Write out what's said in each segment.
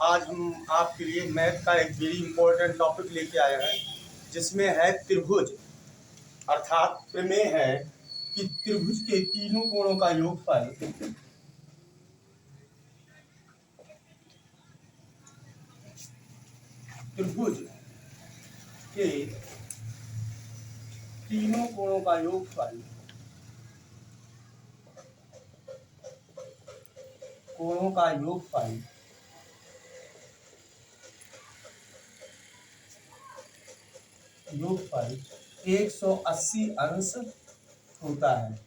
आज हम आपके लिए मैथ का एक वेरी इंपॉर्टेंट टॉपिक लेके आए हैं, जिसमें है त्रिभुज। अर्थात प्रमेय है कि त्रिभुज के तीनों कोणों का योगफल त्रिभुज के तीनों कोणों का योगफल कोणों का योगफल 180 अंश होता है।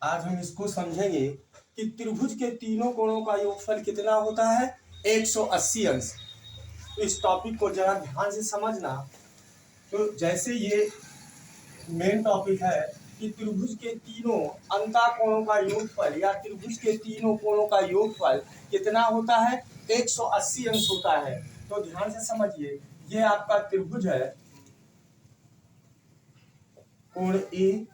आज हम इसको समझेंगे कि त्रिभुज के तीनों कोणों का योगफल कितना होता है, 180 अंश। तो इस टॉपिक को जरा ध्यान से समझना। तो जैसे ये मेन टॉपिक है कि त्रिभुज के तीनों अंतःकोणों का योगफल या त्रिभुज के तीनों कोणों का योगफल कितना होता है, 180 अंश होता है। तो ध्यान से समझिए, ये आपका त्रिभुज है, कोण ए,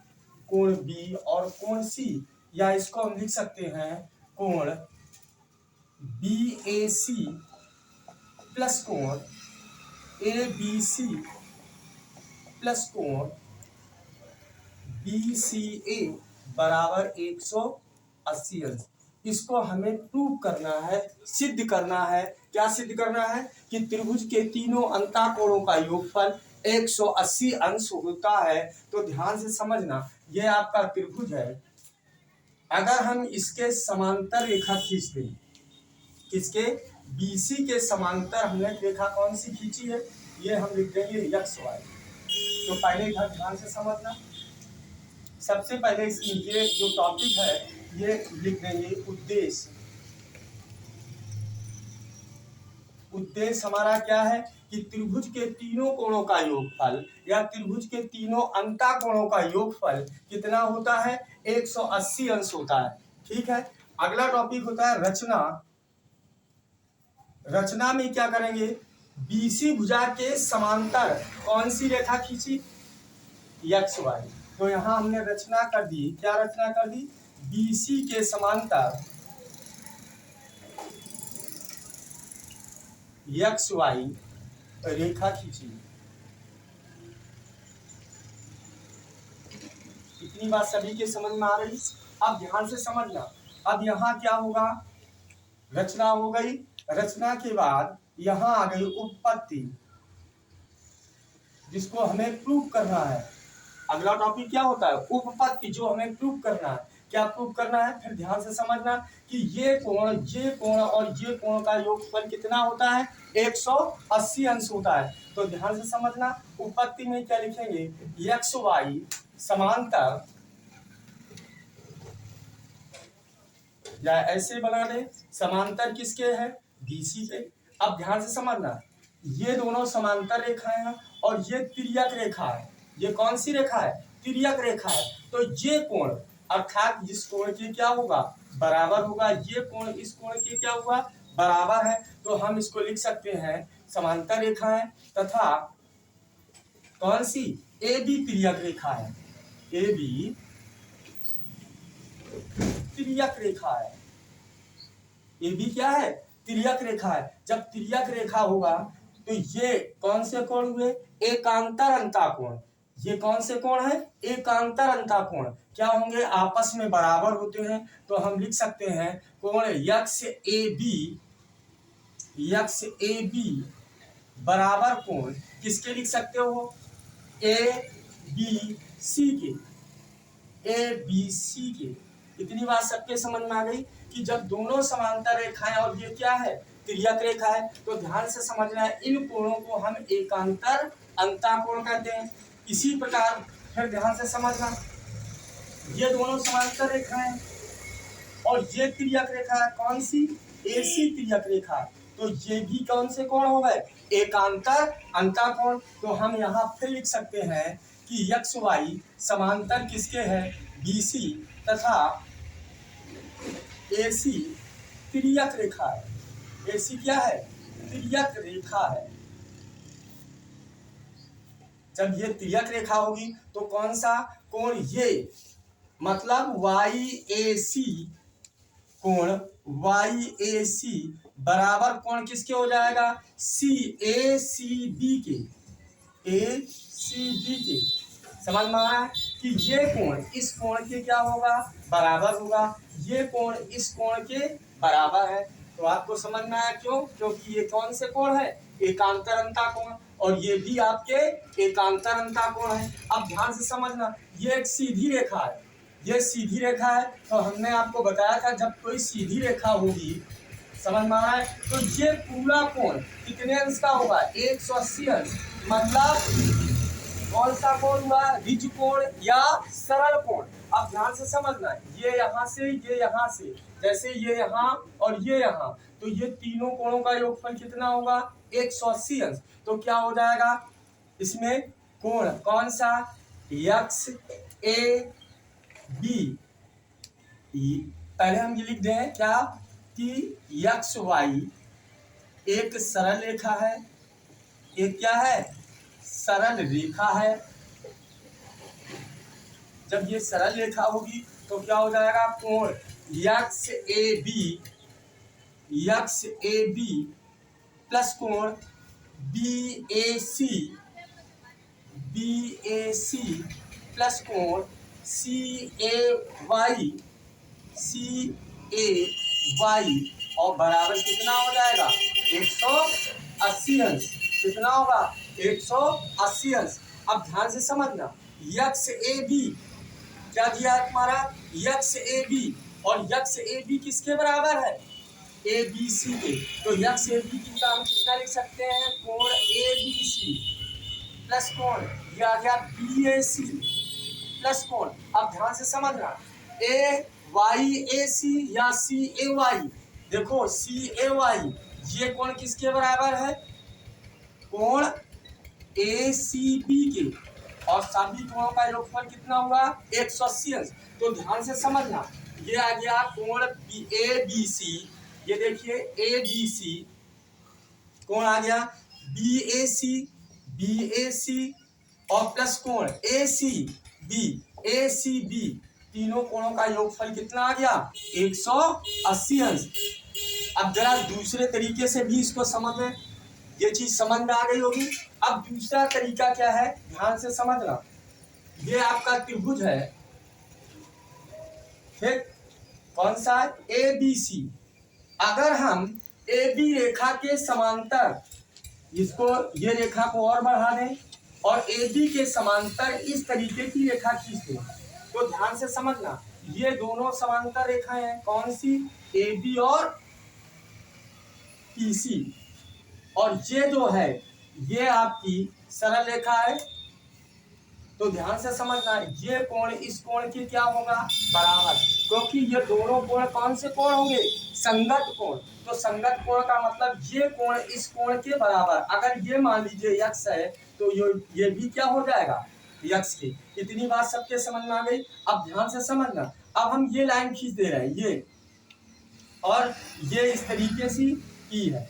कोण बी और कोण सी, या इसको हम लिख सकते हैं कोण BAC प्लस कोण ABC प्लस कोण BCA बराबर 180 अंश। इसको हमें प्रूव करना है, सिद्ध करना है। क्या सिद्ध करना है कि त्रिभुज के तीनों अंतःकोणों का योगफल 180 अंश होता है। तो ध्यान से समझना, यह आपका त्रिभुज है। अगर हम इसके समांतर रेखा खींच दें, किसके, BC के समांतर हमने रेखा कौन सी खींची है, ये हम लिख देंगे XY। तो पहले इधर ध्यान से समझना। सबसे पहले ये जो टॉपिक है ये लिख देंगे उद्देश्य। उद्देश्य हमारा क्या है कि त्रिभुज के तीनों कोणों का योगफल या त्रिभुज के तीनों अंतःकोणों का योगफल कितना होता है, 180 अंश होता है। ठीक है। अगला टॉपिक होता है रचना। रचना में क्या करेंगे, BC भुजा के समांतर कौन सी रेखा खींची, XY। तो यहां हमने रचना कर दी। क्या रचना कर दी, BC के समांतर XY रेखा खींची। इतनी बात सभी के समझ में आ रही। अब ध्यान से समझना। अब यहाँ क्या होगा, रचना हो गई। रचना के बाद यहाँ आ गई उत्पत्ति, जिसको हमें प्रूव करना है। अगला टॉपिक क्या होता है, उपपत्ति, जो हमें प्रूव करना है। क्या प्रूव करना है, फिर ध्यान से समझना कि ये कोण और ये कोण का योगफल कितना होता है, 180 अंश होता है। तो ध्यान से समझना, उपपत्ति में क्या लिखेंगे, XY समांतर, या ऐसे बना दे, समांतर किसके है, BC के। अब ध्यान से समझना, ये दोनों समांतर रेखाएं हैं और ये तिर्यक रेखा है। ये कौन सी रेखा है, तिर्यक रेखा है। तो ये कोण अर्थात जिस कोण के क्या होगा, बराबर होगा। ये कोण इस कोण के क्या होगा, बराबर है। तो हम इसको लिख सकते हैं समांतर रेखा है तथा कौन सी, AB तिर्यक रेखा है। AB तिर्यक रेखा है। AB क्या है, तिर्यक रेखा है। जब तिर्यक रेखा होगा तो ये कौन से कोण हुए, एकांतर अंतःकोण। ये कौन से कोण है, एकांतर अंतःकोण। क्या होंगे, आपस में बराबर होते हैं। तो हम लिख सकते हैं कोण XAB बराबर कोण किसके लिख सकते हो, ABC के। ABC के। इतनी बात सबके समझ में आ गई कि जब दोनों समांतर रेखाएं और ये क्या है, तिर्यक रेखा है, तो ध्यान से समझना है, इन कोणों को हम एकांतर अंतःकोण कहते हैं। इसी प्रकार फिर ध्यान से समझना, ये दोनों समांतर रेखाएं और ये तिर्यक रेखा है, कौन सी, AC तिर्यक रेखा। तो ये भी कौन से कोण हो गए, एकांतर अंतःकोण। तो हम यहाँ फिर लिख सकते हैं कि XY समांतर किसके है, BC तथा AC तिर्यक रेखा है। AC क्या है, तिर्यक रेखा है। जब ये तिर्यक रेखा होगी तो कौन सा कोण, ये मतलब YAC कोण वाई ए सी बराबर कोण किसके हो जाएगा, सी ए सी बी के, ए सी बी के। समझ में आया कि ये कोण इस कोण के क्या होगा, बराबर होगा, ये कोण इस कोण के बराबर है। तो आपको समझ में आया क्यों, क्योंकि ये कौन से कोण है, एकांतर अंतःकोण, और ये भी आपके एकांतर अंतःकोण है। अब ध्यान से समझना, ये एक सीधी रेखा है, ये सीधी रेखा है। तो हमने आपको बताया था जब कोई सीधी रेखा होगी, समझ में आ रहा है, तो ये पूरा कोण कितने अंश का होगा, 180 अंश। मतलब कौन सा कोण हुआ, रिज कोण या सरल कोण। अब ध्यान से समझना, ये यहाँ से, ये यहाँ से, जैसे ये यहाँ और ये यहाँ, तो ये तीनों कोणों का योगफल कितना होगा, 180 अंश। तो क्या हो जाएगा इसमें कोण कौन सा, यक्स ए बी। पहले हम ये लिख दें क्या कि यक्स वाई एक सरल रेखा है, एक क्या है, सरल रेखा है। जब ये सरल रेखा होगी तो क्या हो जाएगा, कोण यक्स ए बी प्लस कोण बी ए सी प्लस कोण सी ए वाई और बराबर कितना हो जाएगा, 180 अंश। कितना होगा, 180 अंश। अब ध्यान से समझना, यक्स ए बी क्या दिया है तुम्हारा, यक्स ए बी, और यक्स ए बी किसके बराबर है, ए बी सी के। तो यक्स ए बी की हम कितना लिख सकते हैं, कोण ए बी सी प्लस कोण ये आ गया बी ए सी प्लस कोण। अब ध्यान से समझना, ए वाई ए सी या सी ए वाई, देखो सी ए वाई ये कोण किसके बराबर है, कोण ए सी बी के, और सभी कोणों का योगफल कितना हुआ, 180 अंश। तो ध्यान से समझना, ये आ गया कोण ए बी सी, ये देखिए ए बी सी, कोण आ गया बी ए सी और प्लस कोण ए सी बी, तीनों कोणों का योगफल कितना आ गया, 180 अंश। अब जरा दूसरे तरीके से भी इसको समझ में, ये चीज समझ में आ गई होगी। अब दूसरा तरीका क्या है, ध्यान से समझना, ये आपका त्रिभुज है, ठीक, कौन सा, ए बी सी। अगर हम ए बी रेखा के समांतर इसको, ये रेखा को और बढ़ा दें और ए बी के समांतर इस तरीके की रेखा खींच दें, तो ध्यान से समझना, ये दोनों समांतर रेखाएं हैं, कौन सी, ए बी और पी सी, और ये जो है ये आपकी सरल रेखा है। तो ध्यान से समझना, ये कोण इस कोण के क्या होगा, बराबर, क्योंकि ये दोनों कोण कौन से कोण होंगे, संगत कोण। तो संगत कोण का मतलब ये कोण इस कोण के बराबर, अगर ये मान लीजिए यक्स है तो ये भी क्या हो जाएगा, यक्स के। इतनी बात सबके समझ में आ गई। अब ध्यान से समझना, अब हम ये लाइन खींच दे रहे हैं, ये और ये इस तरीके से की है,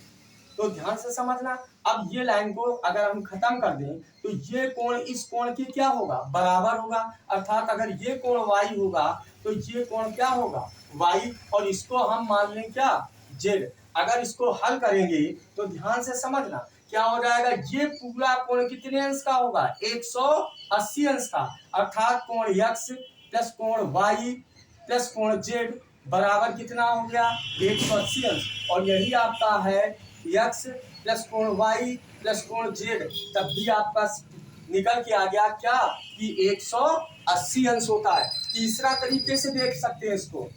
तो ध्यान से समझना। अब ये लाइन को अगर हम खत्म कर दें तो ये कोण इस कोण के क्या होगा, बराबर होगा, अर्थात अगर ये कोण y होगा तो ये कोण क्या होगा, y, और इसको हम मान लें क्या, z। अगर इसको हल करेंगे तो ध्यान से समझना क्या हो जाएगा, ये पूरा कोण कितने अंश का होगा, 180 अंश का, अर्थात कोण x प्लस कोण y प्लस कोण z बराबर कितना हो गया, 180 अंश। और यही आपका है x प्लस कोण y प्लस कोण z, तब भी आपका निकल के आ गया क्या कि 180 अंश होता है। तीसरा तरीके से देख सकते हैं इसको,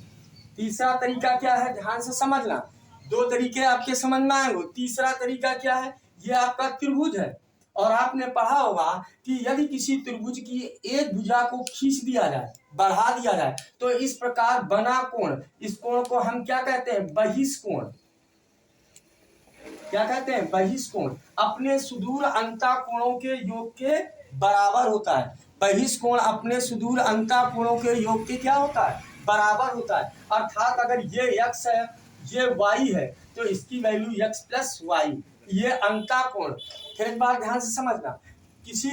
तीसरा तरीका क्या है, ध्यान से समझना, दो तरीके आपके समझ में आएंगे। तीसरा तरीका क्या है, ये आपका त्रिभुज है, और आपने पढ़ा होगा कि यदि किसी त्रिभुज की एक भुजा को खींच दिया जाए, बढ़ा दिया जाए, तो इस प्रकार बना कोण, इस कोण को हम क्या कहते हैं, बहिष्कोण। क्या कहते हैं, बहिष्कोण, अपने सुदूर अंतःकोणों के योग के बराबर होता है। बहिष्कोण अपने सुदूर अंतःकोणों के योग के क्या होता है, बराबर होता है। अर्थात अगर ये x है, ये y है, तो इसकी वैल्यू x प्लस वाई, ये अंतःकोण। फिर एक बार ध्यान से समझना,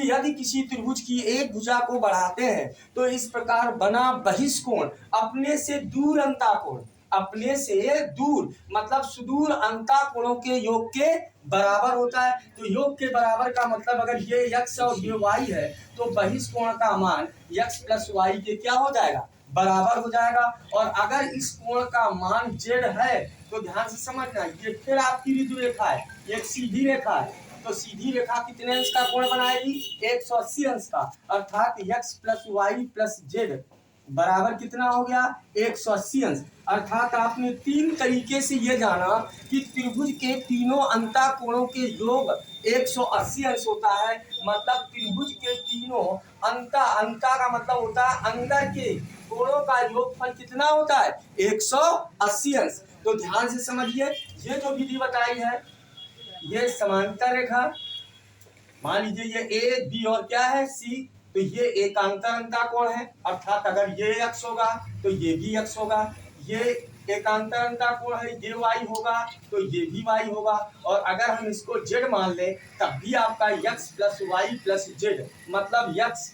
यदि किसी त्रिभुज की एक भुजा को बढ़ाते हैं तो इस प्रकार बना बहिष्कोण अपने से दूर अंतःकोण, अपने से दूर, मतलब सुदूर अंतःकोणों के योग के बराबर होता है। तो योग के बराबर का मतलब अगर ये x और ये y है तो बहिष्कोण का मान x प्लस y के क्या हो जाएगा, बराबर हो जाएगा। और अगर इस कोण का मान z है तो ध्यान से समझना, ये फिर आपकी ऋजु रेखा है, एक सीधी रेखा है। तो सीधी रेखा कितने अंश का कोण बनाएगी, 180 अंश का, अर्थात x plus y plus z बराबर कितना हो गया, 180 अंश। अर्थात आपने तीन तरीके से ये जाना कि त्रिभुज के तीनों अंतःकोणों के योग 180 अंश होता है। मतलब त्रिभुज के तीनों अंता का मतलब होता है अंदर के कोणों का योगफल कितना होता है, 180 अंश। तो ध्यान से समझिए, ये जो विधि बताई है, ये समांतर रेखा, मान लीजिए ये ए बी और क्या है सी, तो ये एकांतर अंतःकोण है, अर्थात अगर ये x होगा तो ये भी x होगा, ये एकांतर अंतःकोण है, ये y होगा तो ये भी y होगा। और अगर हम इसको z मान लें तब भी आपका x plus y plus z, मतलब x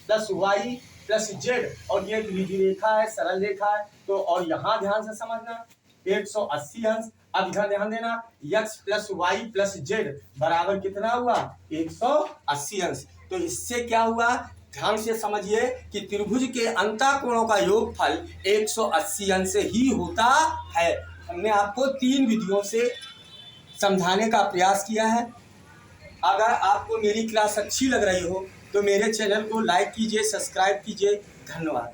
plus y plus z, और ये ऋजु रेखा है, सरल रेखा है। तो और यहाँ ध्यान से समझना 180 अंश। अब इधर ध्यान देना, x plus y plus z बराबर कितना हुआ, 180 अंश। तो इससे क्या हुआ, ध्यान से समझिए कि त्रिभुज के अंतःकोणों का योगफल 180 अंश ही होता है। हमने आपको तीन विधियों से समझाने का प्रयास किया है। अगर आपको मेरी क्लास अच्छी लग रही हो तो मेरे चैनल को लाइक कीजिए, सब्सक्राइब कीजिए। धन्यवाद।